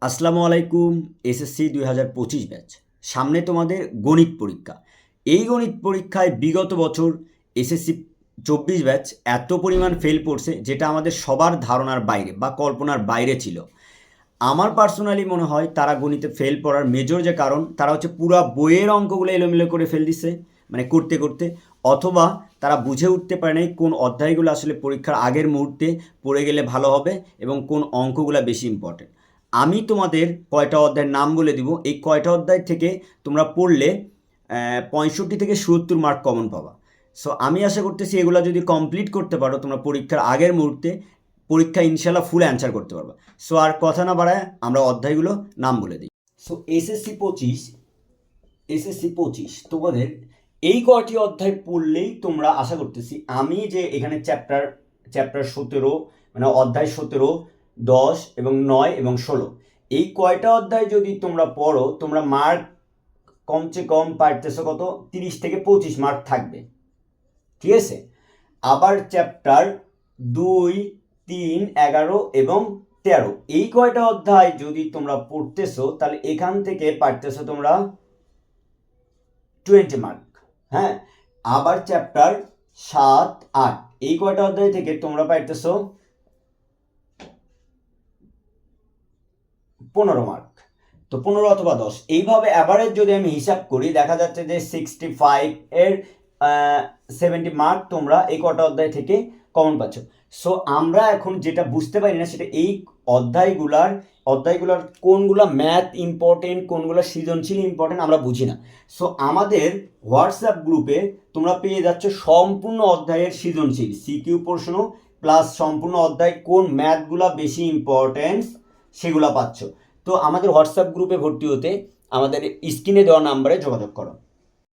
আসসালামু আলাইকুম। SSC 2025 batch, সামনে তোমাদের গণিত পরীক্ষা। এই গণিত পরীক্ষায় বিগত বছর এসএসসি 24 ব্যাচ এত পরিমাণ ফেল করছে, যেটা আমাদের সবার ধারণার বাইরে বা কল্পনার বাইরে ছিল। আমার পার্সোনালি মনে হয় তারা গণিতে ফেল করার মেজর যে কারণ, তারা হচ্ছে পুরা বইয়ের অঙ্কগুলো এলোমেলো করে ফেল দিচ্ছে, মানে করতে করতে, অথবা তারা বুঝে উঠতে পারে নাই কোন অধ্যায়গুলো আসলে পরীক্ষার আগের মুহূর্তে পড়ে গেলে ভালো হবে এবং কোন অঙ্কগুলো বেশি ইম্পর্টেন্ট। আমি তোমাদের কয়টা অধ্যায়ের নাম বলে দিব, এই কয়টা অধ্যায় থেকে তোমরা পড়লে 65 থেকে 70 মার্ক কমন পাবা। সো আমি আশা করতেছি এগুলো যদি কমপ্লিট করতে পারো তোমরা পরীক্ষার আগের মুহূর্তে, পরীক্ষা ইনশাল্লাহ ফুল অ্যান্সার করতে পারবা। সো আর কথা না বাড়ায় আমরা অধ্যায়গুলো নাম বলে দিই। সো এসএসসি 25 তোমাদের এই কয়টি অধ্যায় পড়লেই তোমরা, আশা করতেছি আমি যে এখানে চ্যাপ্টার 17, মানে অধ্যায় 17, 10 এবং 9 এবং 16, এই কয়টা অধ্যায় যদি তোমরা পড়ো, তোমরা মার্ক কমসে কম পাইতেছো কত, 30 থেকে 25 মার্ক থাকবে, ঠিক আছে। আবার চ্যাপ্টার 2, 3, 11 এবং 13, এই কয়টা অধ্যায় যদি তোমরা পড়তেছো, তাহলে এখান থেকে পারতেছো তোমরা 20 মার্ক। হ্যাঁ, আবার চ্যাপ্টার 7, 8, এই কয়টা অধ্যায় থেকে তোমরা পাইতেছো 15 মার্ক। তো 15 অথবা 10, এইভাবে অ্যাভারেজ যদি আমি হিসাব করি, দেখা যাচ্ছে যে 65 এর 70 মার্ক তোমরা এই কটা অধ্যায় থেকে কমন পাচ্ছ। সো আমরা এখন যেটা বুঝতে পারি না, সেটা এই অধ্যায়গুলার কোনগুলো ম্যাথ ইম্পর্টেন্ট, কোনগুলো সৃজনশীল ইম্পর্টেন্ট আমরা বুঝি না। সো আমাদের হোয়াটসঅ্যাপ গ্রুপে তোমরা পেয়ে যাচ্ছ সম্পূর্ণ অধ্যায়ের সৃজনশীল সিকিউ প্রশ্ন প্লাস সম্পূর্ণ অধ্যায় কোন ম্যাথগুলো বেশি ইম্পর্টেন্স সেগুলো পাচ্ছ। তো আমাদের হোয়াটসঅ্যাপ গ্রুপে ভর্তি হতে আমাদের স্ক্রিনে দেওয়া নাম্বারে যোগাযোগ করো।